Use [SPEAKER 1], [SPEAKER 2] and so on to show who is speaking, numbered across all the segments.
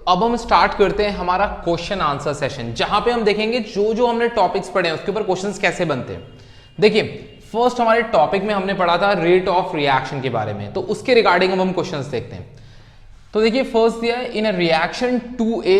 [SPEAKER 1] अब हम स्टार्ट करते हैं हमारा क्वेश्चन आंसर सेशन, जहां पे हम देखेंगे जो जो हमने टॉपिक्स पढ़े हैं उसके ऊपर क्वेश्चंस कैसे बनते हैं। देखिए फर्स्ट हमारे टॉपिक में हमने पढ़ा था रेट ऑफ रिएक्शन के बारे में, तो उसके रिगार्डिंग अब हम क्वेश्चंस देखते हैं। तो देखिए फर्स्ट दिया है, in a reaction to a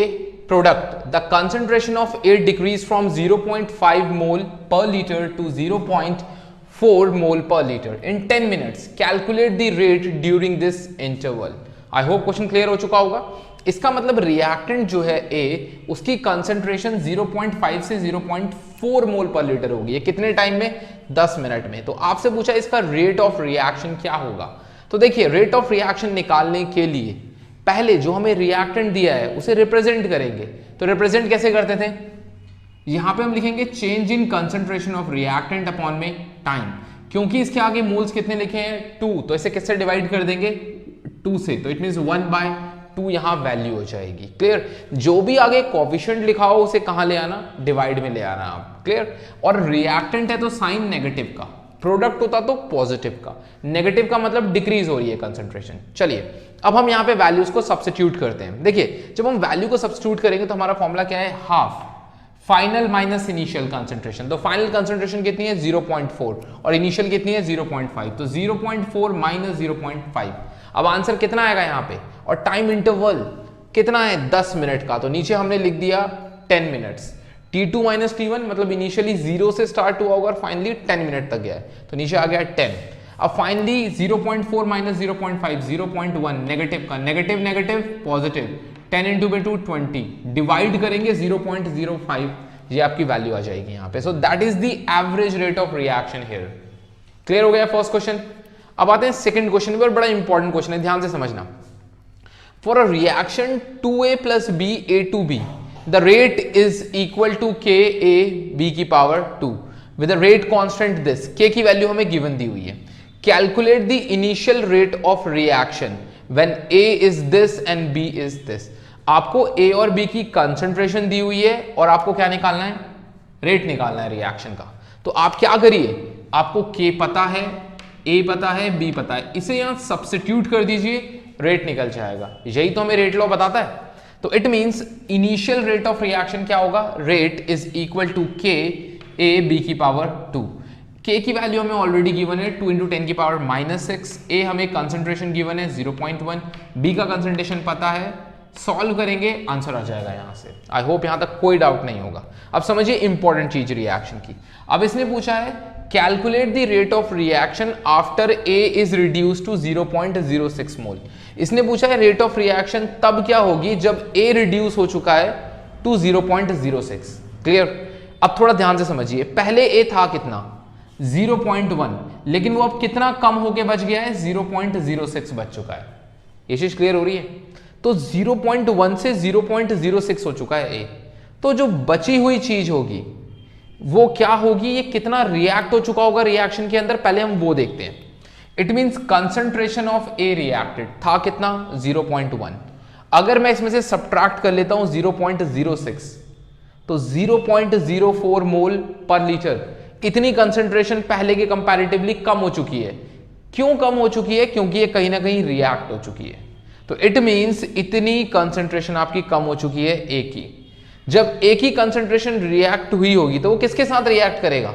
[SPEAKER 1] product the concentration of air decreases from 0.5 mole per litre to 0.4 mole per litre in 10 minutes, calculate the rate during this interval. I hope question clear हो चुका होगा। इसका मतलब reactant जो है ए, उसकी concentration 0.5 से 0.4 mole per litre होगी। ये कितने टाइम में? 10 मिनट में। तो आपसे पूछा इसका रेट ऑफ रिएक्शन क्या होगा। तो देखिए रेट ऑफ रिएक्शन निकालने के लिए पहले जो हमें रिएक्टेंट दिया है उसे रिप्रेजेंट करेंगे। तो रिप्रेजेंट कैसे करते थे? यहां पे हम लिखेंगे change in concentration of reactant upon में टाइम। क्योंकि इसके आगे मोल्स कितने लिखे हैं 2, तो इसे किससे डिवाइड कर देंगे 2 से, तो इट मींस 1/2 यहां वैल्यू हो जाएगी। क्लियर? जो भी आगे कोएफिशिएंट लिखा हो उसे कहां ले आना? डिवाइड में ले आना आप। क्लियर? और रिएक्टेंट है तो साइन नेगेटिव का, प्रोडक्ट होता तो पॉजिटिव का। नेगेटिव का मतलब डिक्रीज हो रही है कंसंट्रेशन। चलिए अब हम यहां पे वैल्यूज को सब्स्टिट्यूट करते हैं। देखिए जब हम वैल्यू को सब्स्टिट्यूट करेंगे तो हमारा फॉर्मूला क्या है? Half final minus initial concentration. तो फाइनल कंसंट्रेशन कितनी है? 0.4 और इनिशियल कितनी है? 0.5। तो 0.4 माइनस 0.5। अब आंसर कितना आएगा यहाँ पे? और टाइम इंटरवल कितना है? 10 मिनट का। तो नीचे हमने लिख दिया 10 मिनट्स। T2 माइनस T1 मतलब इनिशियली 0 से स्टार्ट हुआ होगा और फाइनली 10 मिनट तक गया है, तो नीचे आ गया 10। अब फाइनली 0.4 माइनस 0.5 0.1 नेगेटिव का, negative negative positive, 10 into by 2 20, divide करेंगे 0.05, ये आपकी वैल्यू आ जाएगी यहाँ पे। So that is the average rate of reaction here. Clear हो गया फर्स्ट क्वेश्चन। अब आते हैं सेकंड क्वेश्चन पर, बड़ा इंपॉर्टेंट क्वेश्चन है, ध्यान से समझना। For a reaction 2A plus B A to B the rate is equal to KA B की power 2 with the rate constant this, K की वैल्यू हमें गिवन दी हुई है। Calculate the initial rate of reaction when A is this and B is this। आपको A और B की concentration दी हुई है और आपको क्या निकालना है? रेट निकालना है रिएक्शन का। तो आप क्या करिए, आपको K पता है, A पता है, B पता है, इसे यहां सब्स्टिट्यूट कर दीजिए, रेट निकल जाएगा। यही तो हमें रेट लॉ बताता है। तो it means initial rate of reaction क्या होगा? रेट इज इक्वल टू के ए बी की पावर 2। के की वैल्यू हमें ऑलरेडी गिवन है 2 इंटू 10 की पावर -6, ए हमें कंसंट्रेशन गिवन है 0.1, बी का कंसंट्रेशन पता है, सॉल्व करेंगे आंसर आ जाएगा यहां से। आई होप यहां तक कोई डाउट नहीं होगा। अब समझिए इंपॉर्टेंट चीज रिएक्शन की। अब इसने पूछा है calculate the rate of reaction after a is reduce to 0.06 mole. इसने पूछा है रेट ऑफ रिएक्शन तब क्या होगी जब ए रिड्यूस हो चुका है टू 0.06। क्लियर? अब थोड़ा ध्यान से समझिए, पहले ए था कितना? 0.1, लेकिन वो अब कितना कम होके बच गया है? 0.06 बच चुका है। ये चीज क्लियर हो रही है? तो 0.1 से 0.06 हो चुका है ए। तो जो बची हुई चीज होगी वो क्या होगी? ये कितना रिएक्ट हो चुका होगा रिएक्शन के अंदर, पहले हम वो देखते हैं। It means concentration of A reacted था कितना? 0.1। अगर मैं इसमें से सब्ट्रैक्ट कर लेता हूं 0.06, तो 0.04 मोल पर लीटर। इतनी कंसंट्रेशन पहले के कंपैरेटिवली कम हो चुकी है। क्यों कम हो चुकी है? क्योंकि ये कहीं ना कहीं रिएक्ट हो चुकी है। तो इट मींस इतनी कंसंट्रेशन आपकी कम हो चुकी है ए की। जब ए की कंसंट्रेशन रिएक्ट हुई होगी तो वो किसके साथ रिएक्ट करेगा?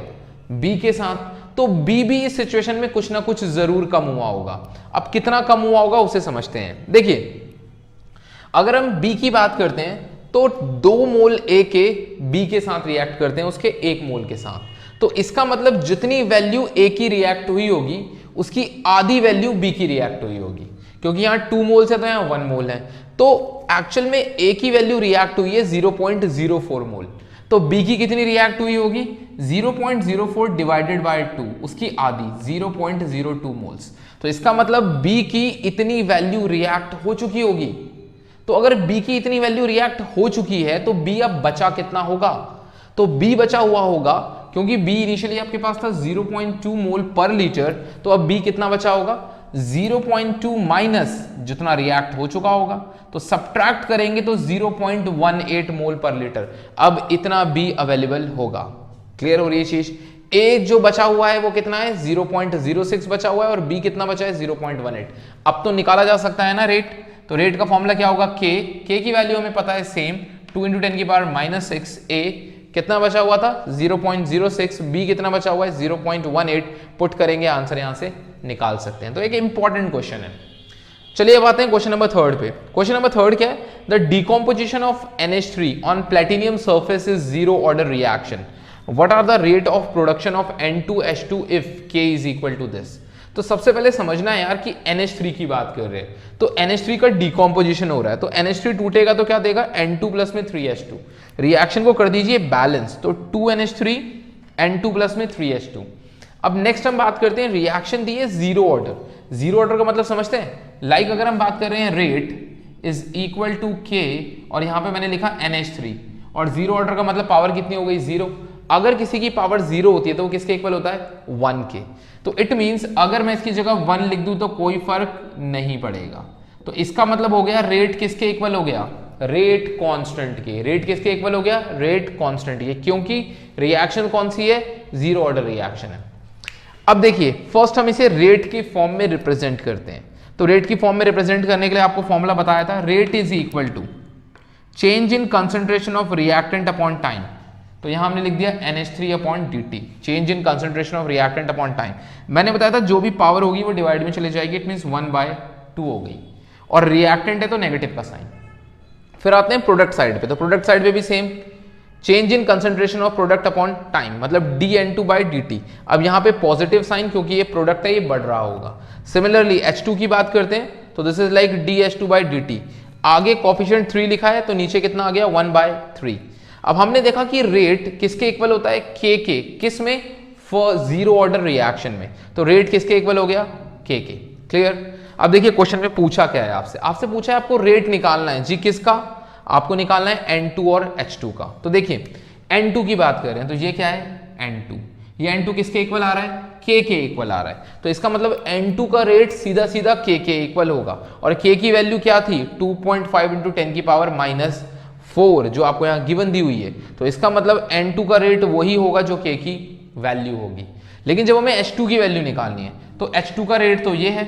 [SPEAKER 1] बी के साथ। तो बी भी इस सिचुएशन में कुछ ना कुछ जरूर कम हुआ होगा। अब कितना कम हुआ होगा उसे समझते हैं। देखिए अगर हम बी की बात करते हैं तो 2 मोल ए के बी के साथ रिएक्ट करते हैं उसके 1 मोल के साथ। तो इसका मतलब जितनी वैल्यू ए की रिएक्ट हुई होगी उसकी आधी वैल्यू बी की रिएक्ट हुई होगी, क्योंकि यहां 2 मोल्स है तो यहां 1 मोल है। तो एक्चुअल में ए की वैल्यू रिएक्ट हुई है 0.04 मोल। तो बी की कितनी रिएक्ट हुई होगी? 0.04 डिवाइडेड बाय 2, उसकी आधी 0.02 मोल्स। तो इसका मतलब बी की इतनी वैल्यू रिएक्ट हो चुकी होगी। तो अगर बी की इतनी वैल्यू रिएक्ट हो चुकी है तो बी अब बचा कितना होगा? तो बी बचा हुआ होगा, क्योंकि बी इनिशियली आपके पास था 0.2 मोल पर लीटर, तो अब बी कितना बचा होगा? 0.2 माइनस जितना रिएक्ट हो चुका होगा, तो सब्ट्रैक्ट करेंगे तो 0.18 मोल पर लीटर। अब इतना बी अवेलेबल होगा। क्लियर हो रही है चीज? ए जो बचा हुआ है वो कितना है? 0.06 बचा हुआ है और बी कितना बचा है? 0.18। अब तो निकाला जा सकता है ना रेट। तो रेट का फॉर्मूला क्या होगा, के की वैल्यू हमें पता है सेम 2 × 10⁻⁻⁶ ए कितना बचा हुआ था 0.06, बी कितना बचा हुआ है 0.18, पुट करेंगे आंसर यहां से निकाल सकते हैं। तो एक इंपॉर्टेंट क्वेश्चन है। चलिए अब आते हैं क्वेश्चन नंबर 3 पे। क्वेश्चन नंबर 3 क्या है, the decomposition of NH3 on platinum surface is zero order reaction, what are the rate of production of N2H2 if K is equal to this. तो सबसे पहले समझना है यार कि NH3 की बात कर रहे हैं, तो NH3 का डिकम्पोजिशन हो रहा है, तो NH3 टूटेगा तो क्या देगा N2 प्लस में 3H2, रिएक्शन को कर दीजिए बैलेंस, तो 2NH3 N2 प्लस में 3H2। अब नेक्स्ट हम बात करते हैं, रिएक्शन दी है जीरो ऑर्डर, जीरो ऑर्डर का मतलब समझते हैं, लाइक अगर हम बात कर रहे हैं रेट इज इक्वल टू के और यहां पे मैंने लिखा NH3 और जीरो ऑर्डर का मतलब पावर कितनी हो गई 0, अगर किसी की पावर 0 होती है तो वो किसके इक्वल होता है 1 के, तो इट मींस अगर मैं इसकी जगह 1 लिख दूं तो कोई फर्क नहीं पड़ेगा, तो इसका मतलब हो गया रेट किसके इक्वल हो गया, रेट कांस्टेंट के, रेट किसके इक्वल हो गया, रेट कांस्टेंट के, क्योंकि रिएक्शन कौन सी है, जीरो ऑर्डर रिएक्शन है। अब देखिए फर्स्ट हम इसे रेट के फॉर्म में रिप्रेजेंट करते हैं, तो रेट की फॉर्म में रिप्रेजेंट करने के लिए आपको फॉर्मूला बताया था, rate is equal to change in concentration of reactant upon time, तो यहां हमने लिख दिया NH3 upon dt, change in concentration of reactant upon time. मैंने बताया था जो भी पावर होगी वो डिवाइड में चले जाएगी, इट मींस 1/2 हो गई, और रिएक्टेंट है तो नेगेटिव का साइन। फिर आते हैं प्रोडक्ट साइड पे, तो प्रोडक्ट साइड पे भी same, change in concentration of product upon time, मतलब dN2/dt। अब यहाँ पे पॉजिटिव साइन, क्योंकि ये प्रोडक्ट है ये बढ़ रहा होगा। सिमिलरली H2 की बात करते हैं, तो दिस इज लाइक dH2/dt, आगे कॉफिशिएंट 3 लिखा है तो नीचे कितना आ गया 1/3। अब हमने देखा कि रेट किसके इक्वल होता है, के, किस में, जीरो ऑर्डर रिएक्शन में, तो रेट किसके इक्वल हो गया, के। क्लियर। अब देखिए क्वेश्चन में पूछा क्या है आपसे पूछा है आपको रेट निकालना है जी, किसका, आपको निकालना है N2 और H2 का। तो देखिए N2 की बात कर रहे हैं, तो ये क्या है N2, ये N2 किसके इक्वल आ रहा है, के इक्वल आ रहा है, तो इसका मतलब N2 का रेट सीधा सीधा के इक्वल होगा, और के की वैल्यू क्या थी 2.5 × 10⁻⁴ जो आपको यहाँ गिवन दी हुई है, तो इसका मतलब N2 का रेट वही होगा जो के की वैल्यू होगी। लेकिन जब हमें H2 की वैल्यू निकालनी है, तो H2 का रेट तो ये है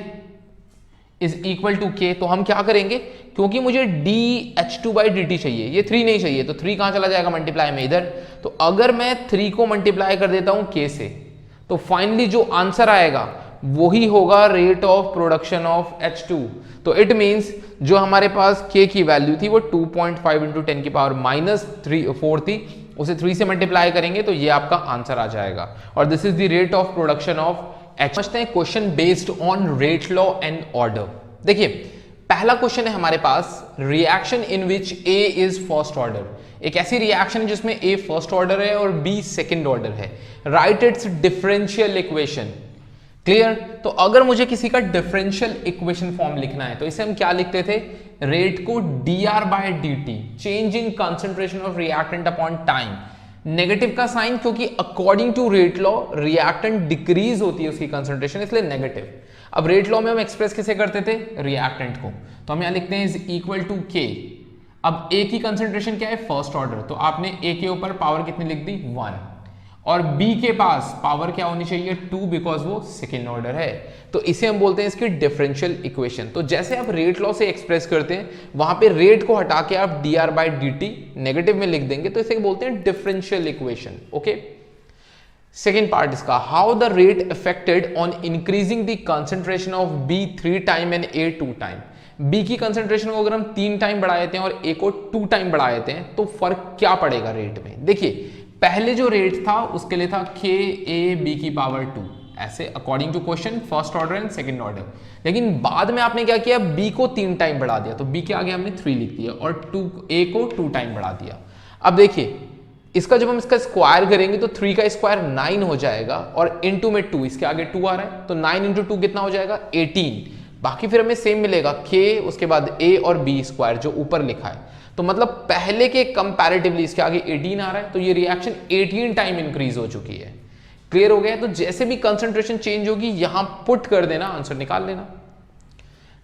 [SPEAKER 1] इज इक्वल टू के, तो हम क्या करेंगे, क्योंकि मुझे dH2/dt चाहिए, ये 3 नहीं चाहिए, तो 3 कहां चला जाएगा मल्टीप्लाई में इधर, तो अगर मैं 3 को मल्टीप्लाई कर देता हूं के से, तो फाइनली जो आंसर आएगा वही होगा rate of production of H2। तो इट मींस जो हमारे पास के की वैल्यू थी वो 2.5 × 10⁻⁴ थी, उसे 3 से मल्टीप्लाई करेंगे तो ये आपका आंसर आ जाएगा, और this is the rate of production of H। समझते हैं question based on rate law and order. देखिए पहला क्वेश्चन है हमारे पास, reaction in which A is first order, एक ऐसी रिएक्शन है जिसमें A फर्स्ट ऑर्डर है और B सेकंड ऑर्डर है, right it's differential equation. Clear. तो अगर मुझे किसी का डिफरेंशियल इक्वेशन फॉर्म लिखना है तो इसे हम क्या लिखते थे, रेट को dR/dt, change in concentration of reactant upon time, negative का साइन क्योंकि according to rate law reactant decrease होती है उसकी कंसंट्रेशन, इसलिए नेगेटिव। अब रेट लॉ में हम एक्सप्रेस किसे करते थे, रिएक्टेंट को, तो हम यहां लिखते हैं इज इक्वल टू के। अब ए की कंसंट्रेशन क्या है, फर्स्ट ऑर्डर, तो आपने ए के ऊपर पावर कितनी लिख दी 1, और बी के पास पावर क्या होनी चाहिए 2, बिकॉज वो सेकेंड ऑर्डर है, तो इसे हम बोलते हैं इसकी डिफरेंशियल इक्वेशन। तो जैसे आप रेट लॉ से एक्सप्रेस करते हैं वहां पे रेट को हटा के आप dR/dt नेगेटिव में लिख देंगे, तो इसे बोलते हैं differential equation. Okay, second part इसका, how the rate affected on increasing the concentration of B 3 time and A 2 time. B की कंसंट्रेशन को अगर हम 3 टाइम बढ़ा देते हैं और ए को 2 टाइम बढ़ा देते हैं तो फर्क क्या पड़ेगा रेट में। देखिए पहले जो रेट था उसके लिए था के ए बी की पावर 2, ऐसे according to question first order and second order, लेकिन बाद में आपने क्या किया, बी को 3 टाइम बढ़ा दिया, तो बी के आगे हमने 3 लिख दिया और ए को 2 टाइम बढ़ा दिया। अब देखिए इसका जब हम इसका स्क्वायर करेंगे तो 3 का स्क्वायर 9 हो जाएगा, और इनटू में 2, इसके आगे 2 आ रहा है, तो 9 × 2 कितना हो जाएगा 18। बाकी फिर हमें सेम मिलेगा के, उसके बाद ए और बी स्क्वायर जो ऊपर लिखा है, तो मतलब पहले के कंपैरेटिवली इसके आगे 18 आ रहा है, तो ये रिएक्शन 18 टाइम इंक्रीज हो चुकी है। क्लियर हो गया। तो जैसे भी कंसंट्रेशन चेंज होगी यहां पुट कर देना, आंसर निकाल लेना।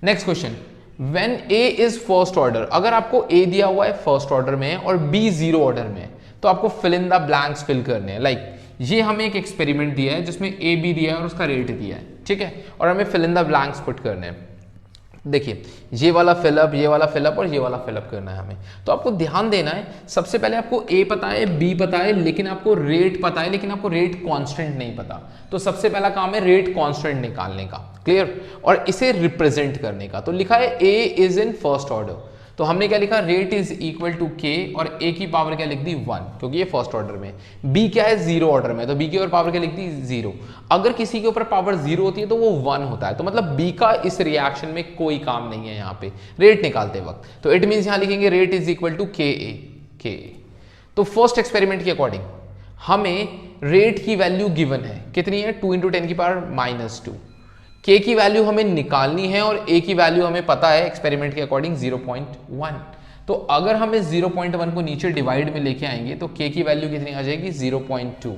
[SPEAKER 1] Next question, when A is first order, अगर आपको ए दिया हुआ है फर्स्ट ऑर्डर में और बी जीरो ऑर्डर में, तो आपको fill in the blanks fill करने हैं। लाइक ये हमें एक एक्सपेरिमेंट दिया है जिसमें ए बी दिया है और उसका रेट दिया है, ठीक है, और हमें fill in the blanks put करने हैं। देखिए ये वाला फिलअप, ये वाला फिलअप और ये वाला फिलअप करना है हमें। तो आपको ध्यान देना है, सबसे पहले आपको ए पता है, बी पता है, लेकिन आपको रेट पता है, लेकिन आपको रेट कांस्टेंट नहीं पता। तो सबसे पहला काम है रेट कांस्टेंट निकालने का, क्लियर, और इसे रिप्रेजेंट करने का। तो लिखा है ए इज इन फर्स्ट ऑर्डर, तो हमने क्या लिखा, रेट इज इक्वल टू के, और ए की पावर क्या लिख दी 1, क्योंकि ये फर्स्ट ऑर्डर में। बी क्या है, जीरो ऑर्डर में, तो बी की ऊपर पावर क्या लिख दी 0। अगर किसी के ऊपर पावर 0 होती है तो वो 1 होता है, तो मतलब बी का इस रिएक्शन में कोई काम नहीं है यहाँ पे रेट निकालते वक्त। तो इट मीन्स यहाँ लिखेंगे रेट इज इक्वल टू के ए। तो फर्स्ट एक्सपेरिमेंट के अकॉर्डिंग हमें रेट की वैल्यू गिवन है, कितनी है, 2 × 10⁻²। के की वैल्यू हमें निकालनी है और ए की वैल्यू हमें पता है एक्सपेरिमेंट के अकॉर्डिंग 0.1। तो अगर हम इस 0.1 को नीचे डिवाइड में लेके आएंगे तो के की वैल्यू कितनी आ जाएगी, 0.2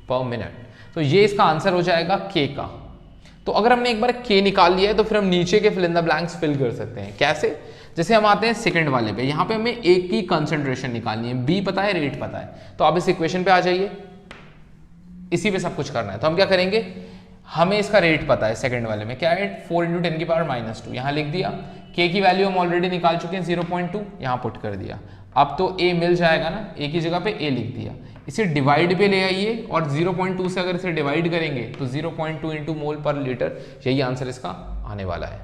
[SPEAKER 1] पर मिनट। तो ये इसका आंसर हो जाएगा के का। तो अगर हमने एक बार के निकाल लिया है तो फिर हम नीचे के fill in the blanks fill कर सकते हैं। कैसे, जैसे हम आते हैं सेकंड वाले पे, यहाँ पे हमें ए की कंसंट्रेशन निकालनी है, बी पता है, रेट पता है। तो आप इस इक्वेशन पे आ जाइए, इसी पे सब कुछ करना है। तो हम क्या करेंगे, हमें इसका रेट पता है, सेकंड वाले में क्या है, 4 × 10⁻²। यहाँ लिख दिया, के की वैल्यू हम ऑलरेडी निकाल चुके हैं 0.2, यहाँ पुट कर दिया। अब तो ए मिल जाएगा ना, ए की जगह पे ए लिख दिया। इसे डिवाइड पे ले आइए और 0.2 से अगर इसे डिवाइड करेंगे तो 0.2 × मोल पर लीटर, यही आंसर इसका आने वाला है।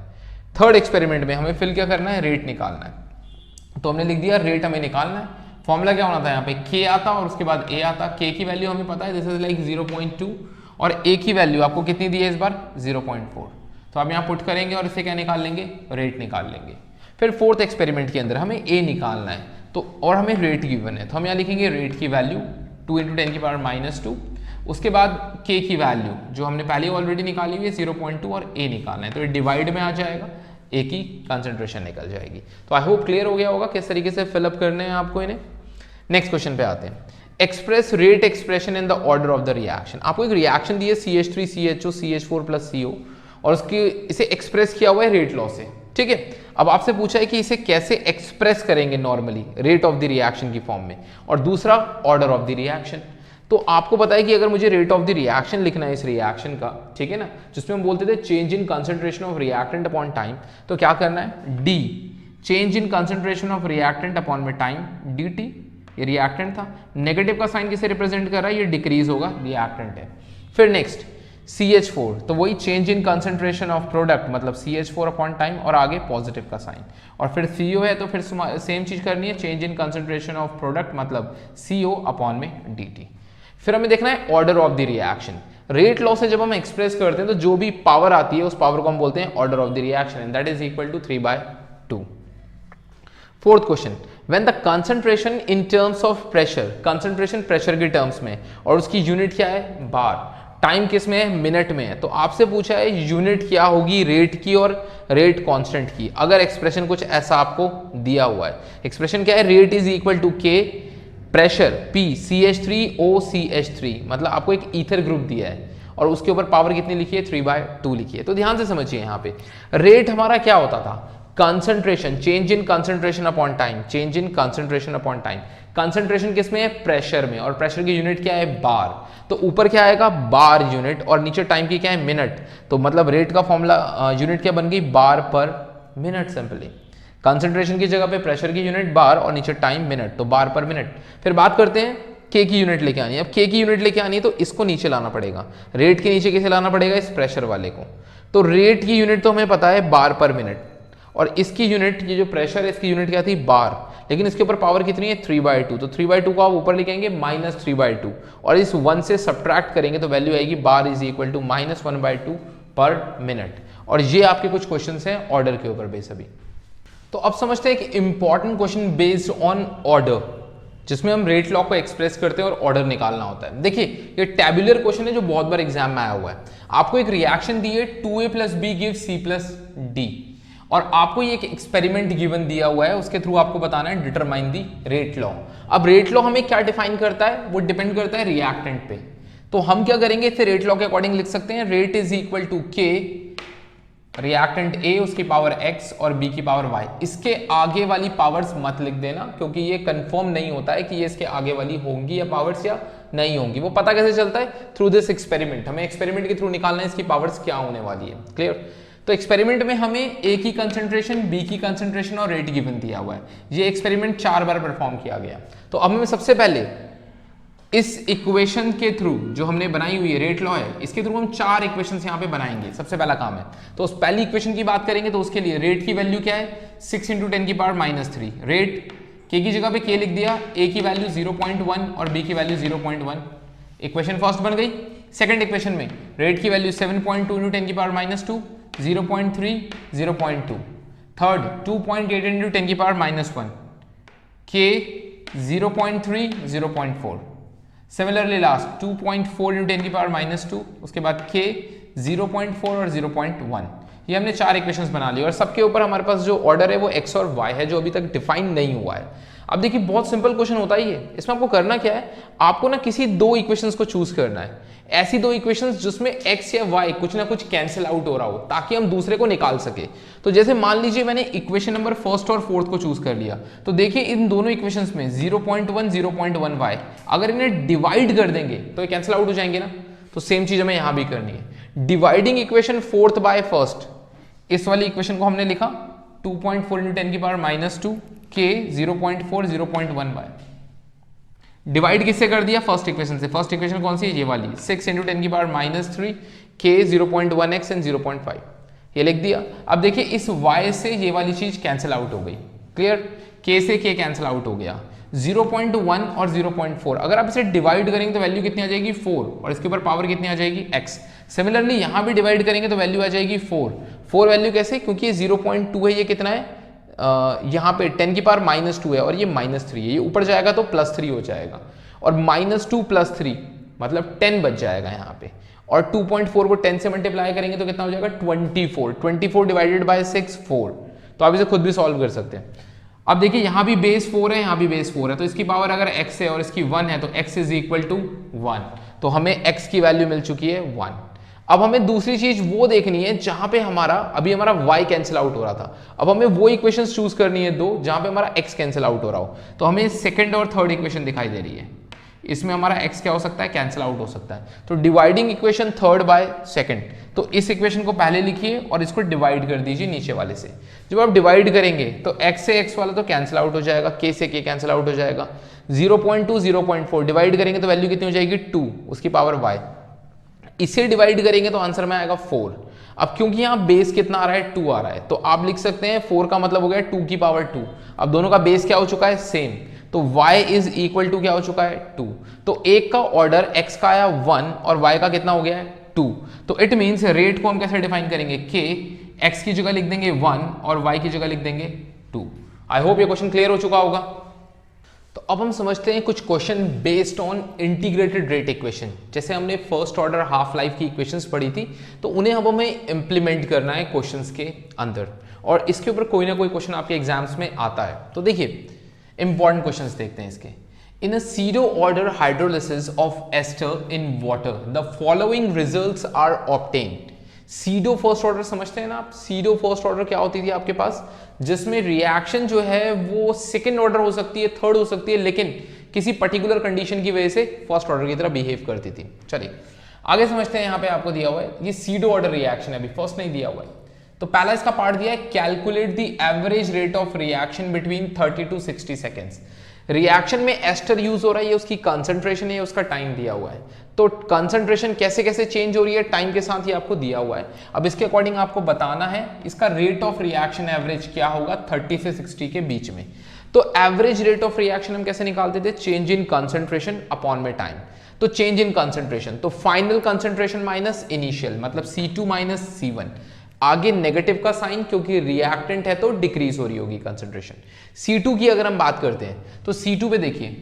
[SPEAKER 1] थर्ड एक्सपेरिमेंट में हमें फिल क्या करना है, रेट निकालना है। तो हमने लिख दिया रेट हमें निकालना है। फॉर्मूला क्या होना था, यहाँ पे के आता और उसके बाद ए आता। के की वैल्यू हमें पता है, दिस इज लाइक 0.2, और ए की वैल्यू आपको कितनी दी है इस बार, 0.4। तो आप यहाँ पुट करेंगे और इसे क्या निकाल लेंगे, रेट निकाल लेंगे। फिर फोर्थ एक्सपेरिमेंट के अंदर हमें ए निकालना है, तो और हमें रेट गिवन है, तो हम यहाँ लिखेंगे रेट की वैल्यू 2 × 10⁻²। उसके बाद के की वैल्यू जो हमने पहले ऑलरेडी निकाली हुई है 0.2, और ए निकालना है, तो ये डिवाइड में आ जाएगा, ए की कंसंट्रेशन निकल जाएगी। तो आई होप क्लियर हो गया होगा किस तरीके से फिलअप करने हैं आपको इन्हें। नेक्स्ट क्वेश्चन पे आते हैं, express rate expression in the order of the reaction. आपको एक रिएक्शन दी है CH3 CHO CH4 + CO, और उसकी इसे एक्सप्रेस किया हुआ है रेट लॉ से, ठीक है। अब आपसे पूछा है कि इसे कैसे एक्सप्रेस करेंगे normally rate of the reaction की फॉर्म में, और दूसरा ऑर्डर ऑफ द रिएक्शन। तो आपको पता है कि अगर मुझे रेट ऑफ द रिएक्शन लिखना है इस रिएक्शन का, ठीक है ना, जिसमें हम बोलते थे change in concentration of reactant upon time, तो क्या करना है, D change in concentration of reactant upon में टाइम dt। ये रिएक्टेंट था, नेगेटिव का साइन किसे रिप्रेजेंट कर रहा है, ये डिक्रीज होगा, रिएक्टेंट है। फिर नेक्स्ट CH4, तो वही change in concentration of product, मतलब CH4 अपॉन टाइम, और आगे पॉजिटिव का साइन। और फिर CO है तो फिर सेम चीज करनी है, change in concentration of product मतलब CO अपॉन में dt। फिर हमें देखना है order of the reaction. Rate law से जब हम एक्सप्रेस करते हैं तो जो भी पावर आती है उस पावर को हम बोलते हैं order of the reaction, and that is equal to 3/2। Fourth question, when the concentration in terms of pressure, concentration pressure के टर्म्स में, और उसकी यूनिट क्या है, बार, टाइम किस में है, मिनट में है। तो आपसे पूछा है यूनिट क्या होगी रेट की और रेट कांस्टेंट की। अगर एक्सप्रेशन कुछ ऐसा आपको दिया हुआ है, एक्सप्रेशन क्या है, रेट इज इक्वल टू के, प्रेशर P CH3O CH3, मतलब आपको एक ईथर ग्रुप दिया है और उसके ऊपर पावर कितनी लिखी है, 3/2 लिखी है। तो ध्यान से समझिए, यहाँ पे रेट हमारा क्या होता था, concentration, change in concentration upon time, change in concentration upon time. Concentration किस में है, प्रेशर में, और प्रेशर की यूनिट क्या है, बार। तो ऊपर क्या आएगा, बार यूनिट, और नीचे टाइम की क्या है, मिनट। तो मतलब रेट का फॉर्मूला यूनिट क्या बन गई, बार पर मिनट। सिंपली कंसंट्रेशन की जगह पे प्रेशर की यूनिट बार और नीचे टाइम मिनट, तो बार पर मिनट। फिर बात करते हैं के की यूनिट लेके आनी है। अब के की यूनिट लेके आनी है तो इसको नीचे लाना पड़ेगा, रेट के नीचे किसे लाना पड़ेगा, इस प्रेशर वाले को। तो रेट की यूनिट तो हमें पता है बार पर मिनट, और इसकी यूनिट, ये जो प्रेशर है इसकी यूनिट क्या थी, बार, लेकिन इसके ऊपर पावर कितनी है, 3/2। तो 3/2 को आप ऊपर लिखेंगे -3/2, और इस 1 से सब्ट्रैक्ट करेंगे तो वैल्यू आएगी बार इज इक्वल टू -1/2 पर मिनट। और ये आपके कुछ क्वेश्चन हैं ऑर्डर के ऊपर बेस अभी। तो अब समझते हैं एक important question based on order, जिसमें हम रेट लॉ को एक्सप्रेस करते हैं और ऑर्डर निकालना होता है। देखिए ये टैबुलर क्वेश्चन है जो बहुत बार एग्जाम में आया हुआ है। आपको एक रिएक्शन दी है 2A + B gives C + D, और आपको ये एक एक्सपेरिमेंट गिवन दिया हुआ है, उसके थ्रू आपको बताना है डिटरमाइन दी रेट लॉ। अब रेट लॉ हमें क्या डिफाइन करता है, वो डिपेंड करता है रिएक्टेंट पे। तो हम क्या करेंगे, इसे रेट लॉ के अकॉर्डिंग लिख सकते हैं, रेट इज इक्वल टू के रिएक्टेंट A उसकी पावर x और B की पावर y। इसके आगे वाली पावर्स मत लिख देना, क्योंकि ये कंफर्म नहीं होता है कि ये इसके आगे वाली होंगी या पावर्स या नहीं होंगी। वो पता कैसे चलता है, थ्रू दिस एक्सपेरिमेंट। हमें एक्सपेरिमेंट के थ्रू निकालना है इसकी पावर्स क्या होने वाली है, क्लियर। तो एक्सपेरिमेंट में हमें ए की कंसंट्रेशन, बी की कंसंट्रेशन और रेट गिवन दिया हुआ है। ये एक्सपेरिमेंट 4 बार परफॉर्म किया गया। तो अब हमें सबसे पहले इस इक्वेशन के थ्रू जो हमने बनाई हुई है, रेट लॉ है, इसके थ्रू हम 4 इक्वेशंस यहाँ पे बनाएंगे। सबसे पहला काम है, तो उस पहली इक्वेशन की बात करेंगे तो उसके लिए रेट की वैल्यू क्या है, 6 × 10⁻³ रेट के की जगह पे के लिख दिया, ए की वैल्यू 0.1 और बी की वैल्यू 0.1। इक्वेशन फर्स्ट बन गई। सेकंड इक्वेशन में रेट की वैल्यू 7.2 × 10⁻², 0.3, 0.2। थर्ड 2.8 × 10⁻⁻1, के 0.3, 0.4। सिमिलरली लास्ट 2.4 × 10⁻², उसके बाद के 0.4 और 0.1। ये हमने 4 इक्वेशंस बना ली और सबके ऊपर हमारे पास जो ऑर्डर है वो x और y है, जो अभी तक डिफाइन नहीं हुआ है। अब देखिए बहुत सिंपल क्वेश्चन होता ही है। इसमें आपको करना क्या है, आपको ना किसी 2 इक्वेशंस को चूज करना है, ऐसी 2 इक्वेशंस जिसमें x या y कुछ ना कुछ कैंसिल आउट हो रहा हो, ताकि हम दूसरे को निकाल सके। तो जैसे मान लीजिए मैंने इक्वेशन नंबर फर्स्ट और फोर्थ को चूज कर लिया, तो देखिए इन दोनों इक्वेशंस में 0.1, 0.1 y, अगर इन्हें डिवाइड कर देंगे तो ये कैंसिल आउट हो जाएंगे ना। तो सेम चीज हमें यहां भी करनी है। Dividing equation fourth by first, इस वाली इक्वेशन को हमने लिखा 2.4 × 10⁻² के 0.4, 0.1 y। डिवाइड किससे कर दिया, फर्स्ट इक्वेशन से। फर्स्ट इक्वेशन कौन सी है, ये वाली 6 × 10⁻³ के 0.1x एंड 0.5, ये लिख दिया। अब देखिए इस y से ये वाली चीज कैंसिल आउट हो गई, क्लियर, k से k कैंसिल आउट हो गया। 0.1 और 0.4 अगर आप इसे डिवाइड करेंगे तो वैल्यू कितनी आ जाएगी, 4, और इसके ऊपर पावर कितनी आ जाएगी, x। सिमिलरली यहां भी डिवाइड करेंगे तो वैल्यू आ जाएगी 4 वैल्यू कैसे, क्योंकि ये 0.2 है, ये कितना है, यहाँ पे 10⁻² है और ये -3 है, ये ऊपर जाएगा तो +3 हो जाएगा, और -2 + 3 मतलब 10 बच जाएगा यहाँ पे, और 2.4 को 10 से मल्टीप्लाई करेंगे तो कितना हो जाएगा, 24 डिवाइडेड बाय 6, 4। तो आप इसे खुद भी सॉल्व कर सकते हैं। अब देखिए यहाँ भी बेस 4 है, यहाँ भी बेस 4 है, तो इसकी पावर अगर x है और इसकी 1 है तो x = 1, तो हमें x की वैल्यू मिल चुकी है 1। अब हमें दूसरी चीज वो देखनी है जहां पे अभी हमारा y कैंसिल आउट हो रहा था। अब हमें वो इक्वेशंस चूज करनी है 2 जहां पे हमारा x कैंसिल आउट हो रहा हो। तो हमें सेकंड और थर्ड इक्वेशन दिखाई दे रही है, इसमें हमारा x क्या हो सकता है, कैंसिल आउट हो सकता है। तो dividing equation third by second, तो इस इक्वेशन को पहले लिखिए और इसको डिवाइड कर दीजिए नीचे वाले से। जब आप डिवाइड करेंगे तो x से x वाला तो कैंसिल आउट हो जाएगा, k से k कैंसिल आउट हो जाएगा। 0.2, 0.4 डिवाइड करेंगे तो वैल्यू कितनी हो जाएगी, 2, उसकी पावर y। इसे डिवाइड करेंगे तो आंसर में आएगा 4। अब क्योंकि यहाँ बेस कितना आ रहा है, 2 आ रहा है, तो आप लिख सकते हैं 4 का मतलब हो गया 2 की पावर 2। अब दोनों का बेस क्या हो चुका है, सेम, तो y = क्या हो चुका है, 2। तो एक का ऑर्डर x का आया 1 और y का कितना हो गया है, 2। तो इट मीन्स रेट को हम कैसे डिफाइन करेंगे, k x की जगह लिख देंगे 1 और y की जगह लिख देंगे 2। आई होप ये क्वेश्चन क्लियर हो चुका होगा। तो अब हम समझते हैं कुछ question based on integrated rate equation. जैसे हमने फर्स्ट ऑर्डर हाफ लाइफ की इक्वेशंस पढ़ी थी, तो उन्हें अब हमें इंप्लीमेंट करना है क्वेश्चंस के अंदर, और इसके ऊपर कोई ना कोई क्वेश्चन आपके एग्जाम्स में आता है। तो देखिए इंपॉर्टेंट क्वेश्चंस देखते हैं इसके। In a pseudo order hydrolysis of ester in water the following results are obtained. Pseudo first order समझते हैं ना आप, सीडो फर्स्ट ऑर्डर क्या होती थी आपके पास, जिसमें रिएक्शन जो है वो सेकंड ऑर्डर हो सकती है, थर्ड हो सकती है, लेकिन किसी पर्टिकुलर कंडीशन की वजह से फर्स्ट ऑर्डर की तरह बिहेव करती थी। चलिए आगे समझते हैं। यहाँ पे आपको दिया हुआ है ये सीडो ऑर्डर रिएक्शन है, अभी फर्स्ट नहीं दिया हुआ है। तो पहला इसका पार्ट दिया है, calculate the average rate of reaction between 30 to 60 seconds. Reaction में एस्टर यूज हो रहा है, ये उसकी कंसंट्रेशन है, उसका टाइम दिया हुआ है। तो कंसंट्रेशन कैसे कैसे चेंज हो रही है टाइम के साथ, ये आपको दिया हुआ है। अब इसके अकॉर्डिंग आपको बताना है इसका रेट ऑफ रिएक्शन एवरेज क्या होगा 30 से 60 के बीच में। तो एवरेज रेट ऑफ रिएक्शन हम कैसे निकालते थे, चेंज इन कंसंट्रेशन अपॉन में टाइम। तो चेंज इन कंसंट्रेशन, तो फाइनल कंसंट्रेशन माइनस इनिशियल, मतलब C2 माइनस C1। आगे नेगेटिव का साइन, क्योंकि रिएक्टेंट है तो डिक्रीज हो रही होगी कंसंट्रेशन। C2 की अगर हम बात करते हैं तो C2 पे देखिए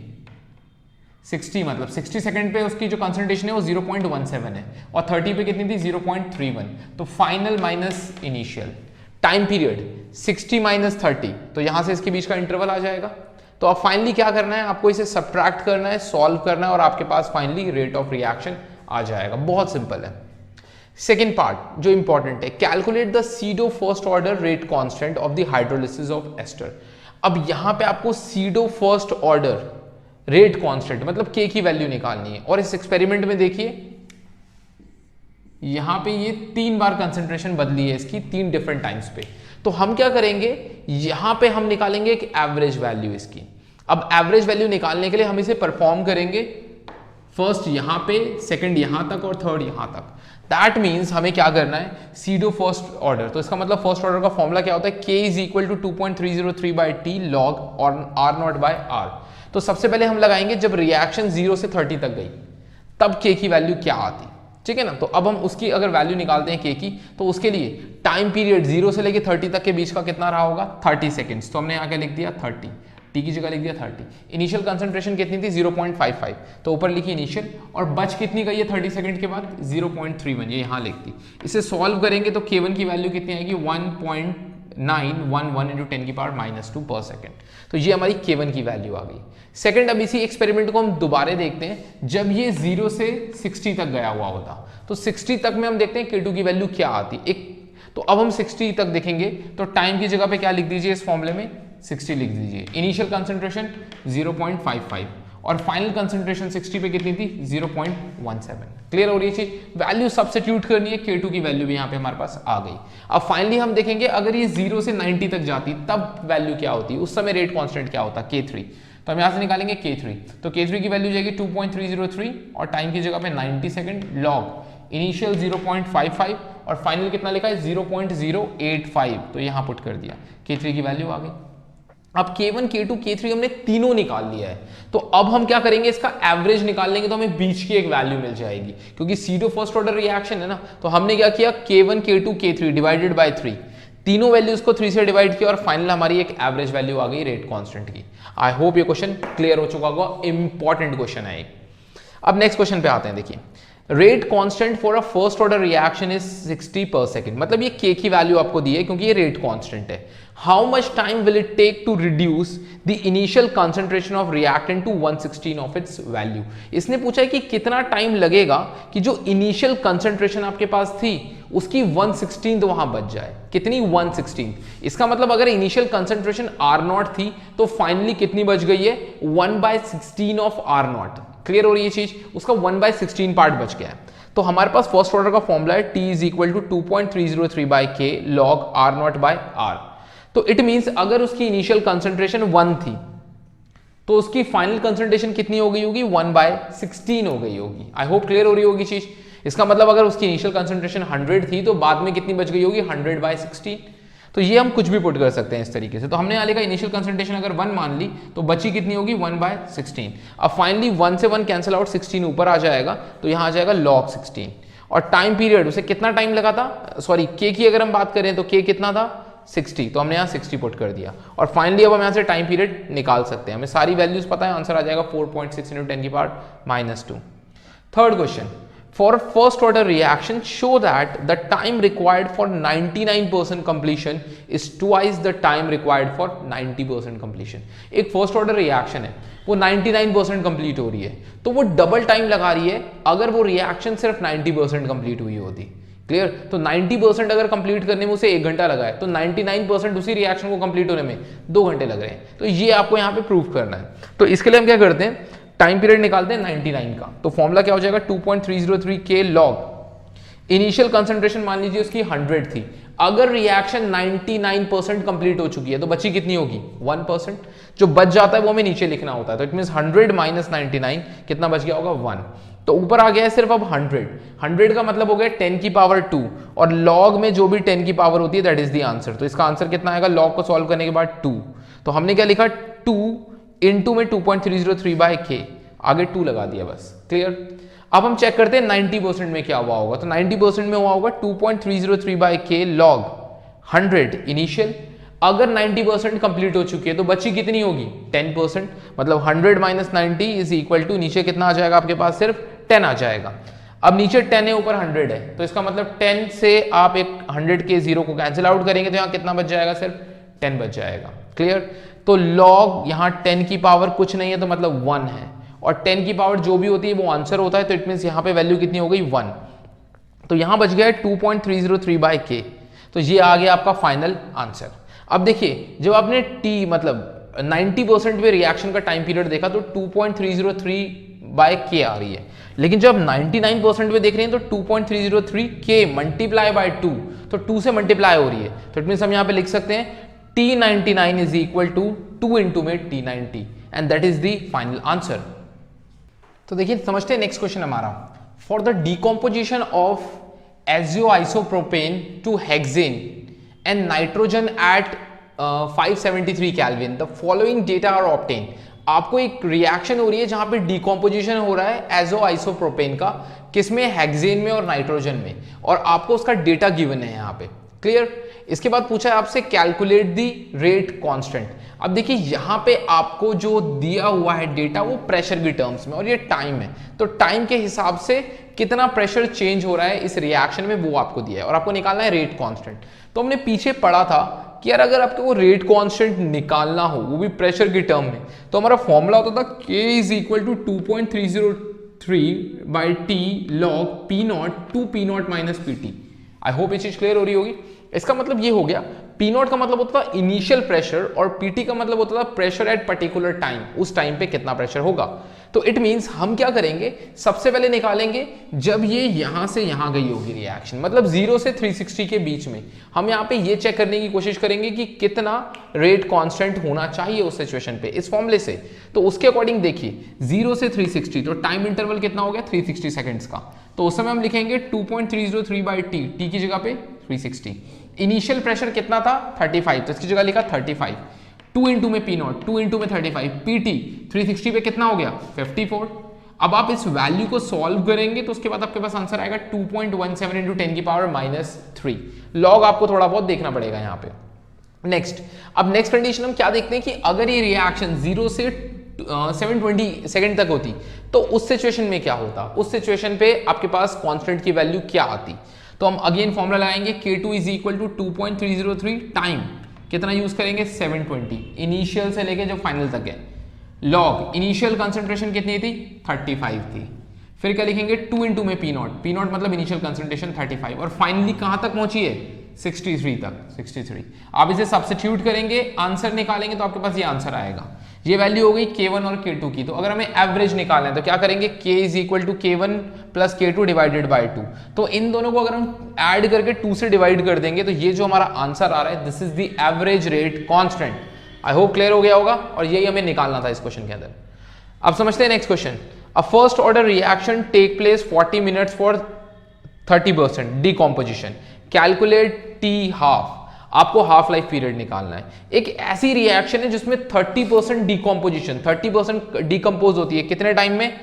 [SPEAKER 1] 60, मतलब 60 सेकंड पे उसकी जो कंसंट्रेशन है वो 0.17 है, और 30 पे कितनी थी 0.31। तो final minus initial. Time period 60 minus 30, तो यहां से इसके बीच का इंटरवल आ जाएगा। तो अब फाइनली क्या करना है, आपको इसे सब्ट्रैक्ट करना है, सॉल्व करना है, और आपके पास फाइनली रेट ऑफ रिएक्शन आ जाएगा। बहुत सिंपल है। सेकेंड पार्ट जो इंपॉर्टेंट है, calculate the pseudo first order rate constant of the hydrolysis of ester. अब यहां पे आपको pseudo first order rate constant मतलब k की वैल्यू निकालनी है। और इस एक्सपेरिमेंट में देखिए यहाँ पे ये 3 बार कंसंट्रेशन बदली है इसकी 3 डिफरेंट टाइम्स पे। तो हम क्या करेंगे, यहाँ पे हम निकालेंगे एक एवरेज वैल्यू इसकी। अब एवरेज वैल्यू निकालने के लिए हम इसे परफॉर्म करेंगे, फर्स्ट यहाँ पे, सेकंड यहाँ तक और थर्ड यहाँ तक। दैट मीन्स हमें क्या करना है, सीडो फर्स्ट ऑर्डर। तो इसका मतलब फर्स्ट ऑर्डर का फॉर्मूला क्या होता है, k is equal to 2.303 by t log और आर नॉट बाय आर। तो सबसे पहले हम लगाएंगे जब रिएक्शन 0 से 30 तक गई तब k की वैल्यू क्या आती, ठीक है ना। तो अब हम उसकी अगर वैल्यू निकालते हैं k की, तो उसके लिए टाइम पीरियड 0 से लेके 30 तक के बीच का कितना रहा होगा, 30 सेकेंड्स। तो हमने यहाँ क्या लिख दिया 30, टी की जगह लिख दिया 30। इनिशियल कंसंट्रेशन कितनी थी 0.55, तो ऊपर लिखी इनिशियल, और बच कितनी गई है 30 सेकंड के बाद 0.31, ये यहाँ लिख दी। इसे सॉल्व करेंगे तो k1 की वैल्यू कितनी आएगी 1.911 इंटू 10 की पावर -2 पर सेकंड। तो ये हमारी k1 की वैल्यू आ गई। सेकंड, अब इसी एक्सपेरिमेंट को हम दोबारा देखते हैं जब ये 0 से 60 तक गया हुआ होता। तो 60 तक में हम देखते हैं k2 की वैल्यू क्या आती एक। तो अब हम 60 तक देखेंगे, तो टाइम की जगह पे क्या लिख दीजिए इस फॉर्मूले में 60 लिख दीजिए। इनिशियल कंसंट्रेशन 0.55 और फाइनल कंसंट्रेशन 60 पे कितनी थी 0.17। क्लियर हो रही है चीज, वैल्यू सब्स्टिट्यूट करनी है, k2 की वैल्यू भी यहाँ पे हमारे पास आ गई। अब फाइनली हम देखेंगे अगर ये 0 से 90 तक जाती तब वैल्यू क्या होती, उस समय रेट कांस्टेंट क्या होता k3। तो हम यहाँ से निकालेंगे k3, तो k3 की वैल्यू जाएगी 2.303 और टाइम की जगह पे 90 सेकेंड लॉग इनिशियल 0.55 और फाइनल कितना लिखा है 0.085। तो यहाँ पुट कर दिया, k3 की वैल्यू आ गई। अब k1, k2, k3 हमने तीनों निकाल लिया है। तो अब हम क्या करेंगे, इसका एवरेज निकाल लेंगे तो हमें बीच की एक वैल्यू मिल जाएगी, क्योंकि सीडो फर्स्ट ऑर्डर रिएक्शन है ना। तो हमने क्या किया, k1, k2, k3 divided by 3, तीनों वैल्यूज को 3 से डिवाइड किया और फाइनल हमारी एक एवरेज वैल्यू आ गई रेट कांस्टेंट की। आई होप ये क्वेश्चन क्लियर हो चुका होगा, इंपॉर्टेंट क्वेश्चन है। अब नेक्स्ट क्वेश्चन पे आते हैं। देखिए, rate constant for a first order reaction is 60 पर सेकंड। मतलब ये k की वैल्यू आपको दी है क्योंकि ये रेट कांस्टेंट है। How much time will it take to reduce the initial concentration of reactant to 1/16 of its value. इसने पूछा है कि कितना टाइम लगेगा कि जो इनिशियल कंसंट्रेशन आपके पास थी उसकी 1/16 वहां बच जाए। कितनी 1/16। इसका मतलब अगर इनिशियल कंसंट्रेशन R0 थी तो फाइनली कितनी बच गई है 1/16 ऑफ R0। क्लियर हो रही है चीज, उसका 1/16 पार्ट बच गया है। तो हमारे पास फर्स्ट ऑर्डर का फॉर्मूला है t is equal to 2.303 by k log R0 by R। तो इट मींस अगर उसकी इनिशियल कंसंट्रेशन 1 थी तो उसकी फाइनल कंसंट्रेशन कितनी हो गई होगी 1/16 हो गई होगी। आई होप क्लियर हो रही होगी चीज। इसका मतलब अगर उसकी इनिशियल कंसंट्रेशन 100 थी तो बाद में कितनी बच गई होगी 100/16। तो ये हम कुछ भी पुट कर सकते हैं इस तरीके से। तो हमने यहाँ लिखा इनिशियल कंसंट्रेशन अगर 1 मान ली तो बची कितनी होगी 1/16। अब फाइनली 1 से 1 कैंसिल आउट, 16 ऊपर आ जाएगा तो यहाँ आ जाएगा log 16। और टाइम पीरियड उसे कितना टाइम लगा था, सॉरी k की अगर हम बात करें तो k कितना था 60, तो हमने यहाँ 60 पुट कर दिया। और फाइनली अब हम यहाँ से टाइम पीरियड निकाल सकते हैं, हमें सारी वैल्यूज पता है, आंसर आ जाएगा 4.6 × 10 की power -2। Third question, for first order reaction show that the time required for 99% completion is twice the time required for 90% completion। एक फर्स्ट ऑर्डर रिएक्शन है, वो 99% कंप्लीट हो रही है, तो वो डबल टाइम लगा रही है अगर वो रिएक्शन सिर्फ 90% कंप्लीट हुई होती। क्लियर, तो 90% अगर कंप्लीट करने में उसे 1 घंटा लगा है तो 99% उसी रिएक्शन को कंप्लीट होने में 2 घंटे लग रहे हैं। तो ये आपको यहाँ पे प्रूव करना है। तो इसके लिए हम क्या करते हैं, टाइम पीरियड निकालते हैं 99 का। तो फॉर्मूला क्या हो जाएगा 2.303 k लॉग इनिशियल कंसंट्रेशन मान लीजिए उसकी 100 थी। अगर रिएक्शन 99% कंप्लीट हो चुकी है तो बची कितनी होगी 1%। जो बच जाता है वो हमें नीचे लिखना होता है। तो इट मींस 100 - 99 कितना बच गया होगा 1। तो ऊपर आ गया है सिर्फ अब 100 का मतलब हो गया 10 की पावर 2 और लॉग में जो भी 10 की पावर होती है दैट इज द आंसर। तो इसका आंसर कितना आएगा लॉग को सॉल्व करने के बाद 2। तो हमने क्या लिखा 2 इंटू में 2.303 बाय k, आगे 2 लगा दिया बस। क्लियर, अब हम चेक करते हैं 90% में क्या हुआ होगा। तो 90% में हुआ होगा 2.303 बाय k लॉग 100 इनिशियल। अगर 90% कंप्लीट हो चुकी है तो बची कितनी होगी 10%। मतलब 100 - 90 इज इक्वल टू नीचे कितना आ जाएगा आपके पास सिर्फ 10 आ जाएगा। अब नीचे 10 है ऊपर 100 है, तो इसका मतलब 10 से आप एक 100 के 0 को कैंसिल आउट करेंगे तो यहाँ कितना बच जाएगा सिर्फ 10 बच जाएगा। क्लियर, तो लॉग यहाँ 10 की पावर कुछ नहीं है तो मतलब 1 है, और 10 की पावर जो भी होती है वो आंसर होता है। तो इट मींस यहाँ पे वैल्यू कितनी हो गई 1। तो यहाँ बच गया 2.303 बाय k। तो ये आ गया आपका फाइनल आंसर। अब देखिए जब आपने t मतलब 90% पे रिएक्शन का टाइम पीरियड देखा तो 2.303 बाय k आ रही है, लेकिन जब 99% में देख रहे हैं तो 2.303 के मल्टीप्लाई बाय 2, तो 2 से मल्टीप्लाई हो रही है, तो इट मीन्स हम यहाँ पे लिख सकते हैं T99 is equal to 2 into में T90 and that is the final answer. तो देखिए समझते हैं नेक्स्ट क्वेश्चन हमारा, for the decomposition of azoisopropane to hexane and nitrogen at 573 kelvin the following data are obtain. आपको एक रिएक्शन हो रही है जहां पे डिकम्पोजिशन हो रहा है एजोआइसोप्रोपेन का, किसमें, हेक्सेन में और नाइट्रोजन में, और आपको उसका डेटा गिवन है यहाँ पे। क्लियर। इसके बाद पूछा है आपसे कैलकुलेट दी रेट कांस्टेंट। अब देखिए यहाँ पे आपको जो दिया हुआ है डेटा वो प्रेशर की टर्म्स में और ये टाइम है, तो टाइम के हिसाब से कितना प्रेशर चेंज हो रहा है इस रिएक्शन में वो आपको दिया है और आपको निकालना है रेट कांस्टेंट। तो हमने पीछे पढ़ा था कि यार अगर आपको वो रेट कांस्टेंट निकालना हो वो भी प्रेशर की टर्म में, तो हमारा फॉर्मूला होता था K is equal to 2.303 by t log p naught to p naught minus p t. I hope ये चीज क्लियर हो रही होगी। इसका मतलब ये हो गया, पी नॉट का मतलब होता था इनिशियल प्रेशर और पीटी का मतलब होता था प्रेशर एट पर्टिकुलर टाइम, उस टाइम पे कितना प्रेशर होगा। तो इट मींस हम क्या करेंगे, सबसे पहले निकालेंगे जब ये यहां से यहां गई होगी रिएक्शन, मतलब 0 से 360 के बीच में। हम यहाँ पे ये चेक करने की कोशिश करेंगे कि कितना रेट कांस्टेंट होना चाहिए उस सिचुएशन पे इस फॉर्मूले से। तो उसके अकॉर्डिंग देखिए 0 से 360, तो टाइम इंटरवल कितना हो गया 360 सेकेंड्स का, तो उस समय हम लिखेंगे 2.303 बाई टी, टी की जगह पे 360। इनिशियल प्रेशर कितना था 35, तो इसकी जगह लिखा 35, 2 इंटू में पी नॉट, 2 इंटू में 35, पीटी 360 पे कितना हो गया 54। अब आप इस वैल्यू को सॉल्व करेंगे तो उसके बाद आपके पास आंसर आएगा 2.17 इंटू 10 की पावर -3। लॉग आपको थोड़ा बहुत देखना पड़ेगा यहाँ पे। नेक्स्ट, अब नेक्स्ट कंडीशन हम क्या देखते हैं कि अगर ये रिएक्शन 0 से 720 सेकंड तक होती तो उस सिचुएशन में क्या होता, उस सिचुएशन पे आपके पास कांस्टेंट की वैल्यू क्या आती। तो हम अगेन फॉर्मूला लगाएंगे K2 is equal to 2.303 time कितना यूज करेंगे 720, इनिशियल से लेके जो फाइनल तक है, लॉग इनिशियल कंसंट्रेशन कितनी थी 35 थी, फिर क्या लिखेंगे 2 इंटू में पी नॉट, पी नॉट मतलब इनिशियल कंसंट्रेशन 35, और फाइनली कहां तक पहुंची है 63 तक, 63। आप इसे सब्स्टिट्यूट करेंगे, आंसर निकालेंगे तो आपके पास ये आंसर आएगा। ये वैल्यू हो गई K1 और K2 की। तो अगर हमें एवरेज निकालना है तो क्या करेंगे, K is equal to K1 plus K2 divided by 2। तो इन दोनों को अगर हम ऐड करके 2 से डिवाइड कर देंगे तो ये जो हमारा आंसर आ रहा है this is the average rate constant. I hope clear हो गया होगा, और यही हमें निकालना था इस क्वेश्चन के अंदर। अब समझते हैं next question. A first order reaction take place 40 minutes for 30% decomposition, calculate t half. आपको हाफ लाइफ पीरियड निकालना है। एक ऐसी रिएक्शन है जिसमें 30% डीकॉम्पोजिशन, 30% डीकम्पोज होती है, कितने टाइम में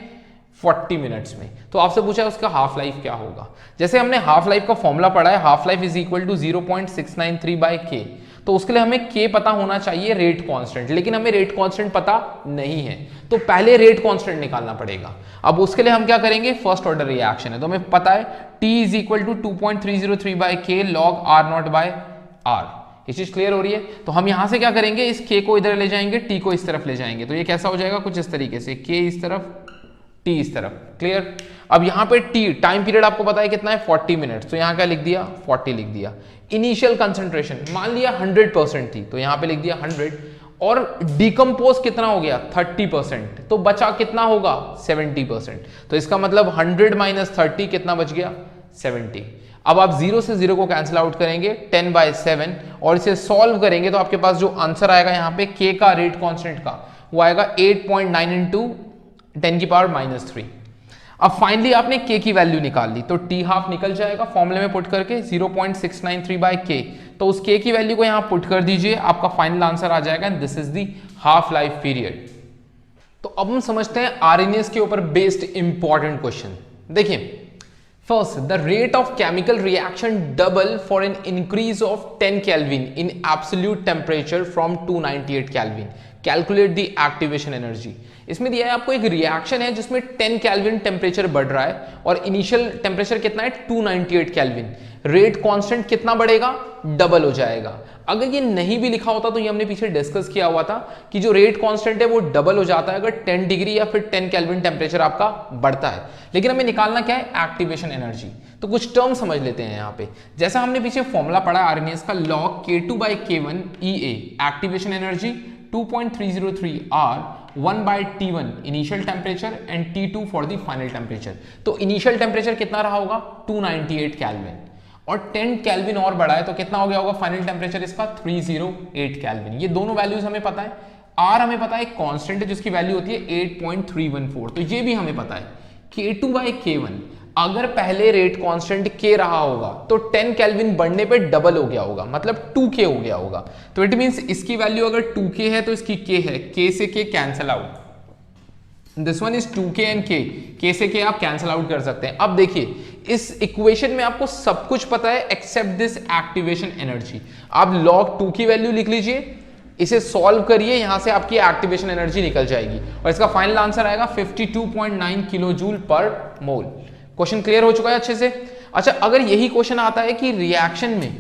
[SPEAKER 1] 40 मिनट्स में। तो आपसे पूछा है उसका हाफ लाइफ क्या होगा। जैसे हमने हाफ लाइफ का फॉर्मूला पढ़ा है, half life is equal to 0.693 by k, तो उसके लिए हमें के पता होना चाहिए रेट कांस्टेंट, लेकिन हमें रेट कांस्टेंट पता नहीं है, तो पहले रेट कांस्टेंट निकालना पड़ेगा। अब उसके लिए हम क्या करेंगे, फर्स्ट ऑर्डर रिएक्शन है तो हमें पता है T is equal to 2.303 by K log R naught by R. ये चीज क्लियर हो रही है। तो हम यहां से क्या करेंगे, इस के को इधर ले जाएंगे, टी को इस तरफ ले जाएंगे, तो ये कैसा हो जाएगा कुछ इस तरीके से, के इस तरफ टी इस तरफ। क्लियर। अब यहाँ पे टी टाइम पीरियड आपको पता है कितना है 40 मिनट्स, तो यहाँ क्या लिख दिया 40 लिख दिया। इनिशियल कंसंट्रेशन मान लिया 100% थी तो यहाँ पे लिख दिया 100, और डिकम्पोज कितना हो गया 30%, तो बचा कितना होगा 70%। तो इसका मतलब 100 माइनस 30 कितना बच गया 70। अब आप 0 से 0 को कैंसिल आउट करेंगे 10/7 और इसे सॉल्व करेंगे तो आपके पास जो आंसर आएगा यहाँ पे के का रेट कांस्टेंट का वो आएगा 8.9 इंटू 10 की पावर -3। अब फाइनली आपने के की वैल्यू निकाल ली तो टी हाफ निकल जाएगा फॉर्मूले में पुट करके 0.693 बाय के, तो उस के की वैल्यू को यहां पुट कर दीजिए, आपका फाइनल आंसर आ जाएगा and this is the half life period. तो अब हम समझते हैं आरएनएस के ऊपर बेस्ड इंपॉर्टेंट क्वेश्चन। देखिए first, the rate of chemical reaction double for an increase of 10 kelvin in absolute temperature from 298 kelvin, calculate the activation energy. इसमें दिया है आपको एक रिएक्शन है जिसमें 10 केल्विन टेम्परेचर बढ़ रहा है और इनिशियल टेम्परेचर कितना है 298 केल्विन, रेट कांस्टेंट कितना बढ़ेगा डबल हो जाएगा। अगर ये नहीं भी लिखा होता तो ये हमने पीछे डिस्कस किया हुआ था कि जो रेट कांस्टेंट है वो डबल हो जाता है अगर 10 डिग्री या फिर 10 केल्विन टेम्परेचर आपका बढ़ता है। लेकिन हमें निकालना क्या है एक्टिवेशन एनर्जी। तो कुछ टर्म समझ लेते हैं यहाँ पे। जैसा हमने पीछे फॉर्मूला पढ़ा आरएनएस का log K2 by K1 EA, activation energy 2.303 R 1/T1 initial temperature and T2 for the final temperature. तो इनिशियल टेम्परेचर कितना रहा होगा 298 केल्विन, और 10 केल्विन और बढ़ा है तो कितना हो गया होगा फाइनल टेम्परेचर इसका 308 केल्विन। ये दोनों वैल्यूज हमें पता है। आर हमें पता है कांस्टेंट है जिसकी वैल्यू होती है 8.314, तो ये भी हमें पता है। K2/K1 अगर पहले रेट कांस्टेंट K रहा होगा तो 10 केल्विन बढ़ने पे डबल हो गया होगा, मतलब 2K हो गया होगा। तो इट मींस इसकी वैल्यू अगर 2K है तो इसकी K है, K से K cancel out, this one is 2K and K से K आप कैंसल आउट कर सकते हैं। अब देखिए इस इक्वेशन में आपको सब कुछ पता है एक्सेप्ट दिस एक्टिवेशन एनर्जी। आप log 2 की वैल्यू लिख लीजिए, इसे सॉल्व करिए, यहां से आपकी एक्टिवेशन एनर्जी निकल जाएगी और इसका फाइनल आंसर आएगा 52.9 किलो जूल पर मोल। क्वेश्चन क्लियर हो चुका है अच्छे से। अच्छा, अगर यही क्वेश्चन आता है कि रिएक्शन में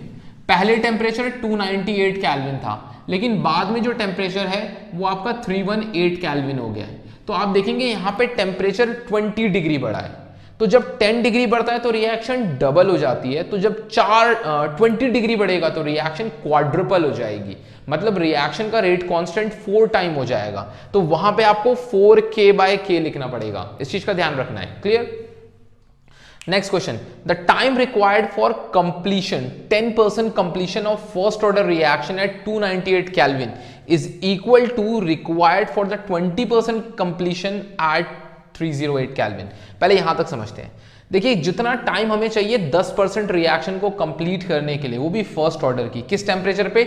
[SPEAKER 1] पहले टेम्परेचर 298 केल्विन था लेकिन बाद में जो टेम्परेचर है वो आपका 318 केल्विन हो गया है, तो आप देखेंगे यहां पे टेम्परेचर 20 डिग्री बढ़ा है। तो जब 10 डिग्री बढ़ता है तो रिएक्शन डबल हो जाती है, तो जब 20 डिग्री बढ़ेगा तो रिएक्शन क्वाड्रुपल हो जाएगी, मतलब रिएक्शन का रेट कांस्टेंट 4 टाइम हो जाएगा। तो वहां पे आपको 4K/K लिखना पड़ेगा, इस चीज का ध्यान रखना है। Clear? Next question, the time required for completion 10% completion of first order reaction at 298 kelvin is equal to required for the 20% completion at 308 kelvin. पहले यहां तक समझते हैं। देखिए जितना टाइम हमें चाहिए 10% रिएक्शन को कंप्लीट करने के लिए, वो भी फर्स्ट ऑर्डर की, किस टेम्परेचर पे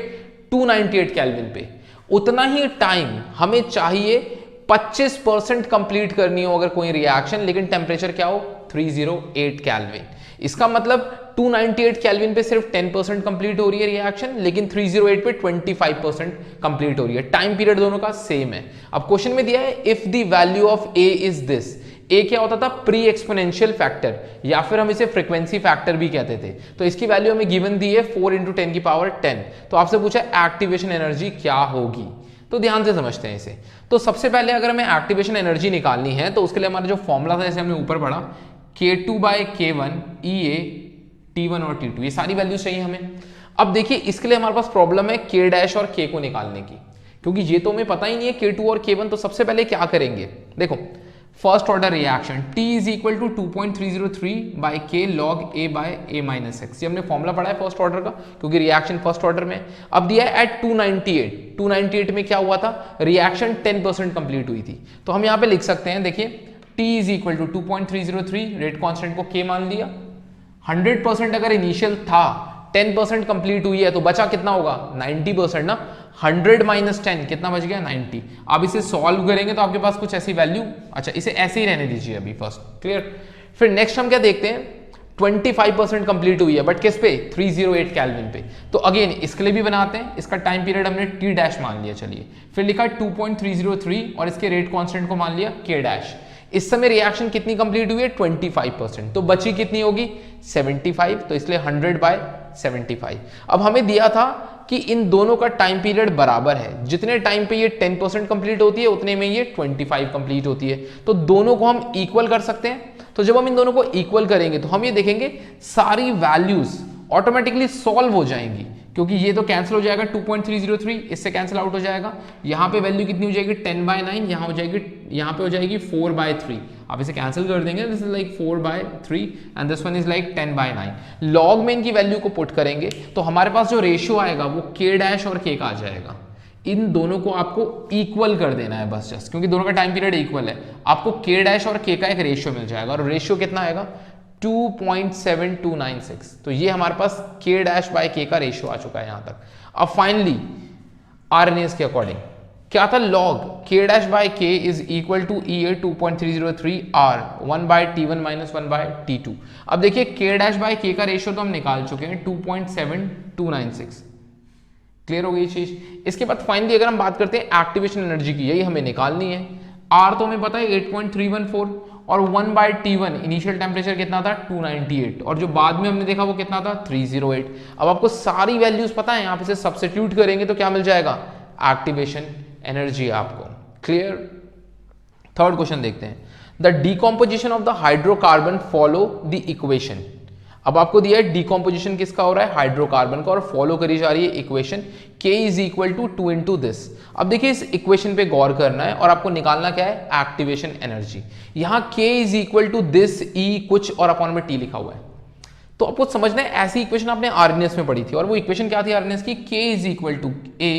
[SPEAKER 1] 298 केल्विन पे, उतना ही टाइम हमें चाहिए 25% कंप्लीट करनी हो अगर कोई रिएक्शन, लेकिन टेम्परेचर क्या हो 308 केल्विन। इसका मतलब 298 केल्विन पे सिर्फ 10% कंप्लीट हो रही है रिएक्शन, लेकिन 308 पे 25% कंप्लीट हो रही है। टाइम पीरियड दोनों का सेम है। अब क्वेश्चन में दिया है if the value of A is this. A क्या होता था? प्री एक्सपोनेंशियल फैक्टर, या फिर हम इसे फ्रीक्वेंसी फैक्टर भी कहते थे। तो इसकी वैल्यू हमें गिवन दी है 4 × 10⁻10। तो आपसे पूछा एक्टिवेशन एनर्जी क्या होगी, तो ध्यान से समझते हैं इसे। तो सबसे पहले अगर हमें एक्टिवेशन एनर्जी निकालनी है तो उसके लिए हमारा जो फॉर्मूला था जैसे हमने ऊपर पढ़ा, K2/K1 EA T1 और T2, ये सारी वैल्यूज चाहिए हमें। अब देखिए इसके लिए हमारे पास प्रॉब्लम है K' और K को निकालने की, क्योंकि ये तो हमें पता ही नहीं है K2 और K1। तो सबसे पहले क्या करेंगे, देखो first order reaction T is equal to 2.303/K log A/A-x। ये हमने फॉर्मूला पढ़ा है फर्स्ट ऑर्डर का, क्योंकि रिएक्शन फर्स्ट ऑर्डर में। अब दिया है एट 298 में क्या हुआ था, रिएक्शन 10% कंप्लीट हुई थी। तो हम यहाँ पे लिख सकते हैं, देखिए T is equal to 2.303, rate constant को K मान लिया। 100% अगर इनिशियल था, 10% कंप्लीट हुई है तो बचा कितना होगा 90% ना। 100 - 10 कितना बच गया 90। अब इसे सॉल्व करेंगे तो आपके पास कुछ ऐसी वैल्यू, अच्छा इसे ऐसे ही रहने दीजिए अभी फर्स्ट, क्लियर। फिर नेक्स्ट हम क्या देखते हैं, 25% कंप्लीट हुई है बट किस पे 308 केल्विन पे। तो अगेन इसके लिए भी बनाते हैं, इसका टाइम पीरियड हमने T' मान लिया, चलिए। फिर लिखा 2.303 और इसके रेट कांस्टेंट को मान लिया K'। इस समय रिएक्शन कितनी कंप्लीट हुई है 25%, तो बची कितनी होगी 75, तो इसलिए 100/75। अब हमें दिया था कि इन दोनों का टाइम पीरियड बराबर है, जितने टाइम पे ये 10% कंप्लीट होती है उतने में ये 25 कंप्लीट होती है, तो दोनों को हम इक्वल कर सकते हैं। तो जब हम इन दोनों को इक्वल करेंगे तो हम ये देखेंगे सारी वैल्यूज ऑटोमेटिकली सॉल्व हो जाएंगी, क्योंकि ये तो कैंसिल हो जाएगा 2.303, इससे कैंसिल आउट हो जाएगा। यहाँ पे वैल्यू कितनी हो जाएगी 10/9, यहाँ हो जाएगी, यहाँ पे हो जाएगी 4/3। आप इसे कैंसिल कर देंगे, this is like 4/3 and this one is like 10/9। Log में इनकी वैल्यू को पुट करेंगे तो हमारे पास जो रेशियो आएगा वो K' और K का आ जाएगा। इन दोनों को आपको इक्वल कर देना है बस, जस्ट क्योंकि दोनों का टाइम पीरियड इक्वल है। आपको K' और K का एक रेशियो मिल जाएगा, और रेशियो कितना आएगा 2.7296। तो ये हमारे पास K'/K का रेशियो आ चुका है यहां तक। अब फाइनली आरएनएस के अकॉर्डिंग क्या था, log K'/K is equal to EA 2.303 R 1/T1 - 1/T2। अब देखिए K'/K का रेशियो तो हम निकाल चुके हैं 2.7296, क्लियर हो गई चीज। इसके बाद फाइनली अगर हम बात करते हैं एक्टिवेशन एनर्जी की, यही हमें निकालनी है। R तो हमें पता है 8.314 और 1/T1 इनिशियल टेम्परेचर कितना था 298, और जो बाद में हमने देखा वो कितना था 308। अब आपको सारी वैल्यूज पता है, आप इसे सब्स्टिट्यूट करेंगे तो क्या मिल जाएगा एक्टिवेशन एनर्जी आपको, क्लियर। थर्ड क्वेश्चन देखते हैं, the decomposition of the hydrocarbon follow the equation. अब आपको दिया है डिकॉम्पोजिशन किसका हो रहा है, हाइड्रोकार्बन का, और फॉलो करी जा रही है equation K is equal to 2 into this. अब देखिए इस इक्वेशन पे गौर करना है और आपको निकालना क्या है, एक्टिवेशन एनर्जी। यहां K is equal to this E कुछ और अपॉन में T लिखा हुआ है, तो आपको समझना है ऐसी इक्वेशन आपने आरएनएस में पढ़ी थी, और वो इक्वेशन क्या थी आरएनएस की, K is equal to A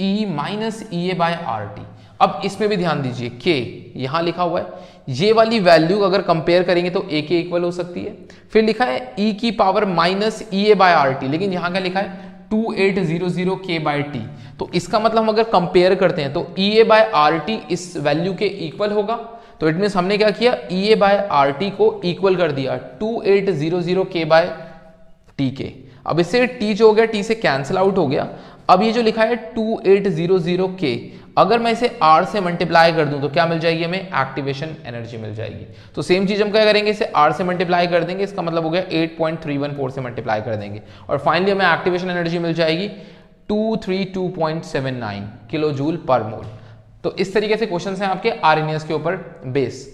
[SPEAKER 1] E minus E A by RT। अब इसमें भी ध्यान दीजिए, K यहां लिखा हुआ है, ये वाली वैल्यू अगर कंपेयर करेंगे तो A के इक्वल हो सकती है। फिर लिखा है E की power minus E A by RT, लेकिन यहां क्या लिखा है 2800 K बाय T। तो इसका मतलब हम अगर कंपेयर करते हैं तो E A बाय RT इस वैल्यू के इक्वल होगा। तो इट मीन्स हमने क्या किया, E A बाय RT को इक्वल कर दिया 2800 K बाय T के। अब इससे T जो हो गया T से कैंसिल आउट हो गया। अब ये जो लिखा है 2800 K, अगर मैं इसे R से मल्टीप्लाई कर दूं तो क्या मिल जाएगी हमें, एक्टिवेशन एनर्जी मिल जाएगी। तो सेम चीज हम क्या करेंगे, इसे R से मल्टीप्लाई कर देंगे, इसका मतलब हो गया 8.314 से मल्टीप्लाई कर देंगे, और फाइनली हमें एक्टिवेशन एनर्जी मिल जाएगी 232.79 किलो जूल पर मोल। तो इस तरीके से क्वेश्चन हैं आपके आरएनएस के ऊपर बेस।